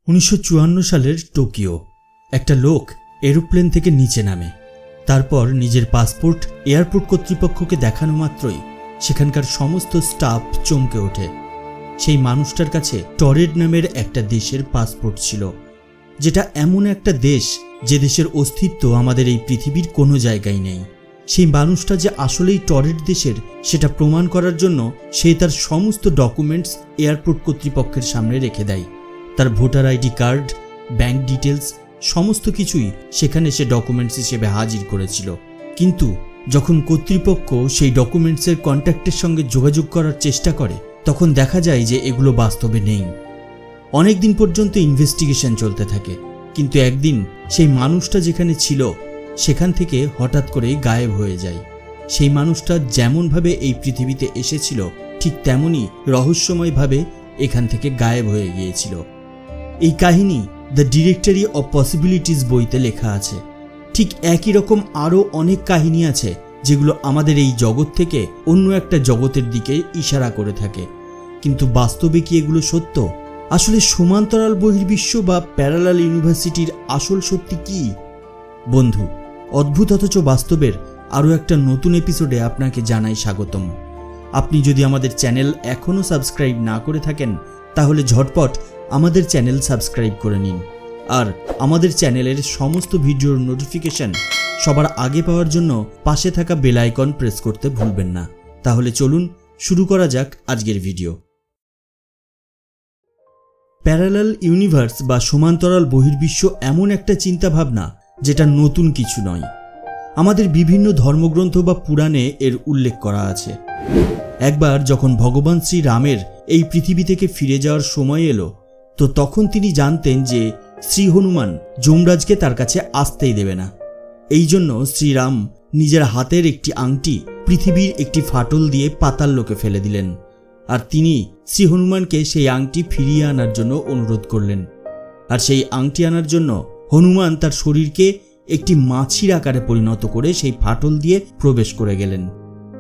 1954 সালের টোকিও একটা লোক এরোপ্লেন থেকে নিচে নামে। তারপর নিজের পাসপোর্ট এয়ারপোর্ট কর্তৃপক্ষকে দেখানো মাত্রই সেখানকার সমস্ত স্টাফ চমকে ওঠে। সেই মানুষটার কাছে টরেড নামের একটা দেশের পাসপোর্ট ছিল, যেটা এমন একটা দেশ যে দেশের অস্তিত্ব আমাদের এই পৃথিবীর কোনো জায়গায় নেই। সেই মানুষটা যে আসলেই টরেড দেশের সেটা প্রমাণ করার জন্য সে তার সমস্ত ডকুমেন্টস এয়ারপোর্ট কর্তৃপক্ষের সামনে রেখে দেয়। তার voter ID card, bank details সমস্ত কিছুই সেখানে সে ডকুমেন্টস হিসেবে হাজির করেছিল। কিন্তু যখন কর্তৃপক্ষ সেই ডকুমেন্টসের কন্ট্যাক্টের সঙ্গে যোগাযোগ করার চেষ্টা করে তখন দেখা যায় যে এগুলো বাস্তবে নেই। অনেক দিন পর্যন্ত ইনভেস্টিগেশন চলতে থাকে, কিন্তু একদিন সেই মানুষটা যেখানে ছিল সেখান থেকে হঠাৎ করে গায়েব হয়ে যায়। সেই মানুষটা যেমনভাবে এই পৃথিবীতে এসেছিল ঠিক তেমনই রহস্যময়ভাবে এখান থেকে গায়েব হয়ে গিয়েছিল। এই কাহিনী দ্য ডিরেক্টরি অফ পসিবিলিটিস বইতে লেখা আছে। ঠিক একই রকম আরও অনেক কাহিনী আছে যেগুলো আমাদের এই জগৎ থেকে অন্য একটা জগতের দিকে ইশারা করে থাকে। কিন্তু বাস্তবে কি এগুলো সত্য? আসলে সমান্তরাল বহির্বিশ্ব বা প্যারালাল ইউনিভার্সিটির আসল সত্যি কি? বন্ধু, অদ্ভুত অথচ বাস্তবের আরও একটা নতুন এপিসোডে আপনাকে জানাই স্বাগতম। আপনি যদি আমাদের চ্যানেল এখনও সাবস্ক্রাইব না করে থাকেন তাহলে ঝটপট আমাদের চ্যানেল সাবস্ক্রাইব করে নিন, আর আমাদের চ্যানেলের সমস্ত ভিডিওর নোটিফিকেশন সবার আগে পাওয়ার জন্য পাশে থাকা বেল আইকন প্রেস করতে ভুলবেন না। তাহলে চলুন শুরু করা যাক আজকের ভিডিও। প্যারালাল ইউনিভার্স বা সমান্তরাল বহির্বিশ্ব এমন একটা চিন্তাভাবনা যেটা নতুন কিছু নয়। আমাদের বিভিন্ন ধর্মগ্রন্থ বা পুরাণে এর উল্লেখ করা আছে। একবার যখন ভগবান শ্রীরামের এই পৃথিবী থেকে ফিরে যাওয়ার সময় এলো, তো তখন তিনি জানতেন যে শ্রী হনুমান যমরাজকে তার কাছে আসতেই দেবে না। এই জন্য শ্রীরাম নিজের হাতের একটি আংটি পৃথিবীর একটি ফাটল দিয়ে পাতাল লোকে ফেলে দিলেন, আর তিনি শ্রী হনুমানকে সেই আংটি ফিরিয়ে আনার জন্য অনুরোধ করলেন। আর সেই আংটি আনার জন্য হনুমান তার শরীরকে একটি মাছির আকারে পরিণত করে সেই ফাটল দিয়ে প্রবেশ করে গেলেন।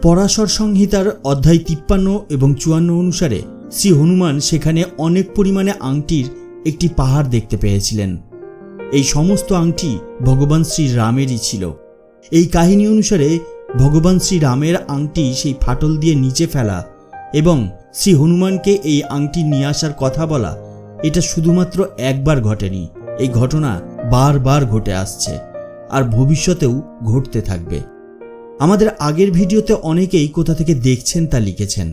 পরাশর সংহিতার অধ্যায় 53 এবং 54 অনুসারে শ্রী হনুমান সেখানে অনেক পরিমাণে আংটির একটি পাহাড় দেখতে পেয়েছিলেন। এই সমস্ত আংটি ভগবান শ্রীরামেরই ছিল। এই কাহিনী অনুসারে ভগবান শ্রীরামের আংটি সেই ফাটল দিয়ে নিচে ফেলা এবং শ্রী হনুমানকে এই আংটি নিয়ে আসার কথা বলা, এটা শুধুমাত্র একবার ঘটেনি। এই ঘটনা বারবার ঘটে আসছে আর ভবিষ্যতেও ঘটতে থাকবে। আমাদের আগের ভিডিওতে অনেকেই কোথা থেকে দেখছেন তা লিখেছেন।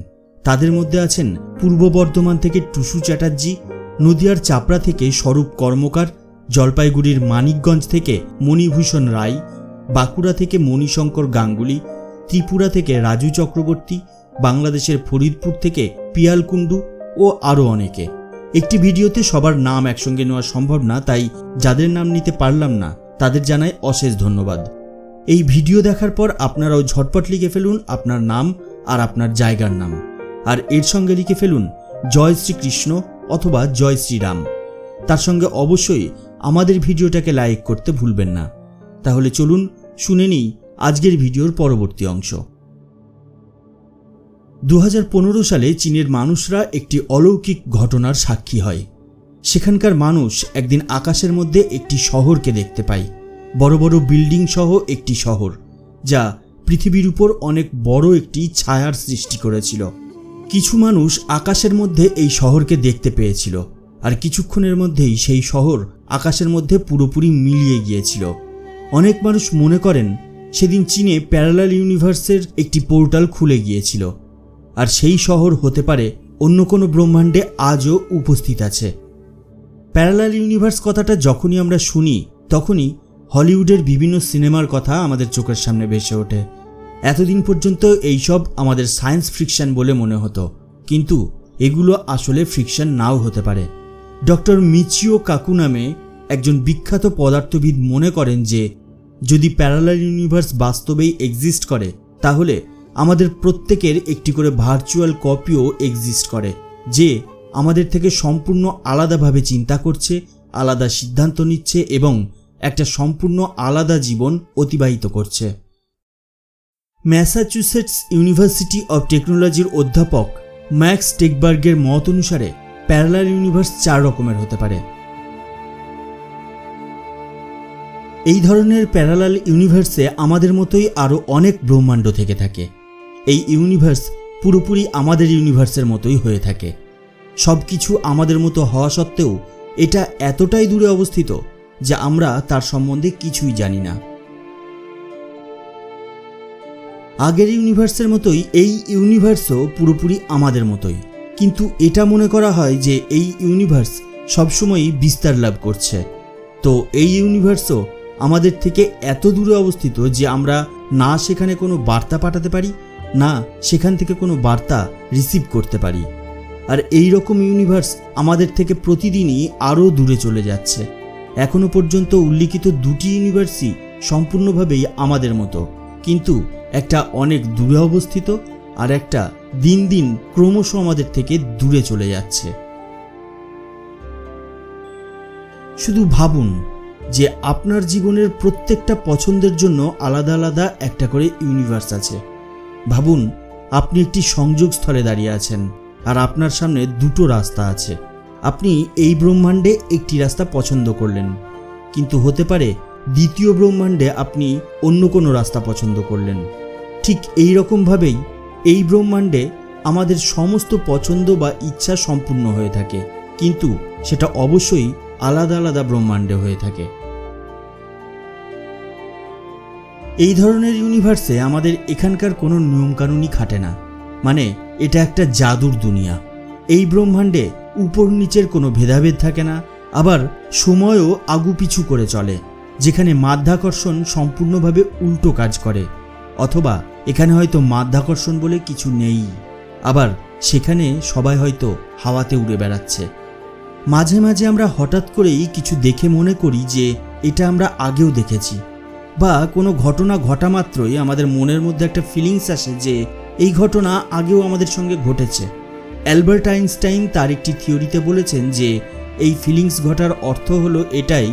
তাদের মধ্যে আছেন পূর্ব বর্ধমান থেকে টুসু চ্যাটার্জি, নদিয়ার চাপড়া থেকে স্বরূপ কর্মকার, জলপাইগুড়ির মানিকগঞ্জ থেকে মণিভূষণ রায়, বাঁকুড়া থেকে মণিশঙ্কর গাঙ্গুলি, ত্রিপুরা থেকে রাজু চক্রবর্তী, বাংলাদেশের ফরিদপুর থেকে পিয়াল কুন্ডু ও আরও অনেকে। একটি ভিডিওতে সবার নাম একসঙ্গে নেওয়া সম্ভব না, তাই যাদের নাম নিতে পারলাম না তাদের জানাই অশেষ ধন্যবাদ। এই ভিডিও দেখার পর আপনারাও ঝটপট লিখে ফেলুন আপনার নাম আর আপনার জায়গার নাম, আর এর সঙ্গে লিখে ফেলুন জয় শ্রীকৃষ্ণ অথবা জয় শ্রীরাম। তার সঙ্গে অবশ্যই আমাদের ভিডিওটাকে লাইক করতে ভুলবেন না। তাহলে চলুন শুনে নিই আজকের ভিডিওর পরবর্তী অংশ। 2015 সালে চীনের মানুষরা একটি অলৌকিক ঘটনার সাক্ষী হয়। সেখানকার মানুষ একদিন আকাশের মধ্যে একটি শহরকে দেখতে পায়, বড় বড় বিল্ডিং সহ একটি শহর, যা পৃথিবীর উপর অনেক বড় একটি ছায়ার সৃষ্টি করেছিল। কিছু মানুষ আকাশের মধ্যে এই শহরকে দেখতে পেয়েছিল, আর কিছুক্ষণের মধ্যেই সেই শহর আকাশের মধ্যে পুরোপুরি মিলিয়ে গিয়েছিল। অনেক মানুষ মনে করেন সেদিন চীনে প্যারালাল ইউনিভার্সের একটি পোর্টাল খুলে গিয়েছিল, আর সেই শহর হতে পারে অন্য কোনো ব্রহ্মাণ্ডে আজও উপস্থিত আছে। প্যারালাল ইউনিভার্স কথাটা যখনই আমরা শুনি তখনই হলিউডের বিভিন্ন সিনেমার কথা আমাদের চোখের সামনে ভেসে ওঠে। এতদিন পর্যন্ত এইসব আমাদের সায়েন্স ফিকশন বলে মনে হতো, কিন্তু এগুলো আসলে ফিকশন নাও হতে পারে। ডক্টর মিচিও কাকু নামে একজন বিখ্যাত পদার্থবিদ মনে করেন যে যদি প্যারালাল ইউনিভার্স বাস্তবেই এক্সিস্ট করে তাহলে আমাদের প্রত্যেকের একটি করে ভার্চুয়াল কপিও এক্সিস্ট করে, যে আমাদের থেকে সম্পূর্ণ আলাদাভাবে চিন্তা করছে, আলাদা সিদ্ধান্ত নিচ্ছে এবং একটা সম্পূর্ণ আলাদা জীবন অতিবাহিত করছে। ম্যাসাচুসেটস ইউনিভার্সিটি অব টেকনোলজির অধ্যাপক ম্যাক্স টেকবার্গের মত অনুসারে প্যারালাল ইউনিভার্স 4 রকমের হতে পারে। এই ধরনের প্যারালাল ইউনিভার্সে আমাদের মতোই আরও অনেক ব্রহ্মাণ্ড থেকে থাকে। এই ইউনিভার্স পুরোপুরি আমাদের ইউনিভার্সের মতোই হয়ে থাকে। সব কিছু আমাদের মতো হওয়া সত্ত্বেও এটা এতটাই দূরে অবস্থিত যে আমরা তার সম্বন্ধে কিছুই জানি না। আগের ইউনিভার্সের মতোই এই ইউনিভার্সও পুরোপুরি আমাদের মতোই, কিন্তু এটা মনে করা হয় যে এই ইউনিভার্স সবসময়ই বিস্তার লাভ করছে। তো এই ইউনিভার্সও আমাদের থেকে এত দূরে অবস্থিত যে আমরা না সেখানে কোনো বার্তা পাঠাতে পারি, না সেখান থেকে কোনো বার্তা রিসিভ করতে পারি। আর এই রকম ইউনিভার্স আমাদের থেকে প্রতিদিনই আরও দূরে চলে যাচ্ছে। এখনো পর্যন্ত উল্লিখিত দুটি ইউনিভার্সই সম্পূর্ণভাবেই আমাদের মতো, কিন্তু একটা অনেক দূরে অবস্থিত আর একটা দিন দিন ক্রমশ আমাদের থেকে দূরে চলে যাচ্ছে। শুধু ভাবুন যে আপনার জীবনের প্রত্যেকটা পছন্দের জন্য আলাদা আলাদা একটা করে ইউনিভার্স আছে। ভাবুন আপনি একটি সংযোগস্থলে দাঁড়িয়ে আছেন আর আপনার সামনে দুটো রাস্তা আছে। আপনি এই ব্রহ্মাণ্ডে একটি রাস্তা পছন্দ করলেন, কিন্তু হতে পারে দ্বিতীয় ব্রহ্মাণ্ডে আপনি অন্য কোনো রাস্তা পছন্দ করলেন। ঠিক এই রকমভাবেই এই ব্রহ্মাণ্ডে আমাদের সমস্ত পছন্দ বা ইচ্ছা সম্পূর্ণ হয়ে থাকে, কিন্তু সেটা অবশ্যই আলাদা আলাদা ব্রহ্মাণ্ডে হয়ে থাকে। এই ধরনের ইউনিভার্সে আমাদের এখানকার কোনো নিয়মকানুনই খাটে না, মানে এটা একটা জাদুর দুনিয়া। এই ব্রহ্মাণ্ডে উপর নিচের কোনো ভেদাভেদ থাকে না, আবার সময়ও আগুপিছু করে চলে, যেখানে মাধ্যাকর্ষণ সম্পূর্ণভাবে উল্টো কাজ করে। অথবা এখানে হয়তো মাধ্যাকর্ষণ বলে কিছু নেই, আবার সেখানে সবাই হয়তো হাওয়াতে উড়ে বেড়াচ্ছে। মাঝে মাঝে আমরা হঠাৎ করেই কিছু দেখে মনে করি যে এটা আমরা আগেও দেখেছি, বা কোনো ঘটনা ঘটা মাত্রই আমাদের মনের মধ্যে একটা ফিলিংস আসে যে এই ঘটনা আগেও আমাদের সঙ্গে ঘটেছে। অ্যালবার্ট আইনস্টাইন তার একটি থিওরিতে বলেছেন যে এই ফিলিংস ঘটার অর্থ হলো এটাই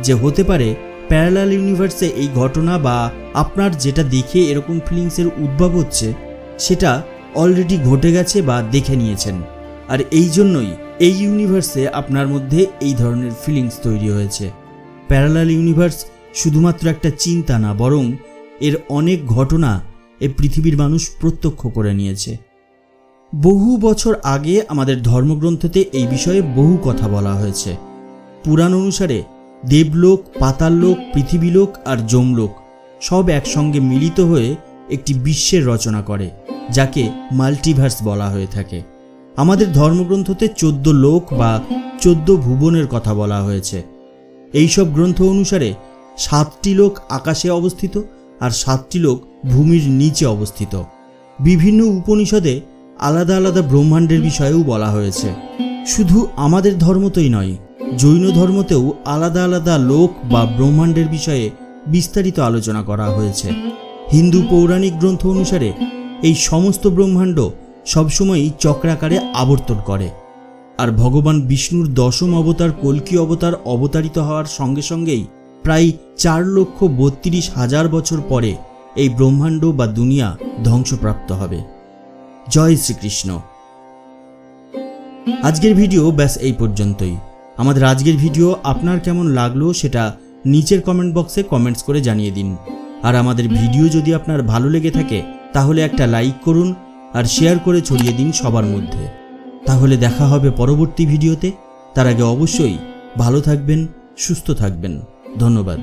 যে হতে পারে প্যারালাল ইউনিভার্সে এই ঘটনা বা আপনার যেটা দেখে এরকম ফিলিংসের উদ্ভব হচ্ছে সেটা অলরেডি ঘটে গেছে বা দেখে নিয়েছেন, আর এই জন্যই এই ইউনিভার্সে আপনার মধ্যে এই ধরনের ফিলিংস তৈরি হয়েছে। প্যারালাল ইউনিভার্স শুধুমাত্র একটা চিন্তা না, বরং এর অনেক ঘটনা এই পৃথিবীর মানুষ প্রত্যক্ষ করে নিয়েছে। বহু বছর আগে আমাদের ধর্মগ্রন্থতে এই বিষয়ে বহু কথা বলা হয়েছে। পুরাণ অনুসারে দেবলোক, পাতাললোক, পৃথিবীলোক আর যমলোক সব একসঙ্গে মিলিত হয়ে একটি বিশ্বের রচনা করে, যাকে মাল্টিভার্স বলা হয়ে থাকে। আমাদের ধর্মগ্রন্থতে 14 লোক বা 14 ভুবনের কথা বলা হয়েছে। এইসব গ্রন্থ অনুসারে 7টি লোক আকাশে অবস্থিত আর 7টি লোক ভূমির নিচে অবস্থিত। বিভিন্ন উপনিষদে আলাদা আলাদা ব্রহ্মাণ্ডের বিষয়েও বলা হয়েছে। শুধু আমাদের ধর্মতেই নয়, জৈন ধর্মতেও আলাদা আলাদা লোক বা ব্রহ্মাণ্ডের বিষয়ে বিস্তারিত আলোচনা করা হয়েছে। হিন্দু পৌরাণিক গ্রন্থ অনুসারে এই সমস্ত ব্রহ্মাণ্ড সবসময়ই চক্রাকারে আবর্তন করে, আর ভগবান বিষ্ণুর 10ম অবতার কল্কি অবতার অবতারিত হওয়ার সঙ্গে সঙ্গেই প্রায় 4,32,000 বছর পরে এই ব্রহ্মাণ্ড বা দুনিয়া ধ্বংসপ্রাপ্ত হবে। জয় শ্রীকৃষ্ণ। আজকের ভিডিও ব্যাস এই পর্যন্তই। আমাদের আজকের ভিডিও আপনার কেমন লাগলো সেটা নিচের কমেন্ট বক্সে কমেন্টস করে জানিয়ে দিন। আর আমাদের ভিডিও যদি আপনার ভালো লেগে থাকে তাহলে একটা লাইক করুন আর শেয়ার করে ছড়িয়ে দিন সবার মধ্যে। তাহলে দেখা হবে পরবর্তী ভিডিওতে। তার আগে অবশ্যই ভালো থাকবেন, সুস্থ থাকবেন। ধন্যবাদ।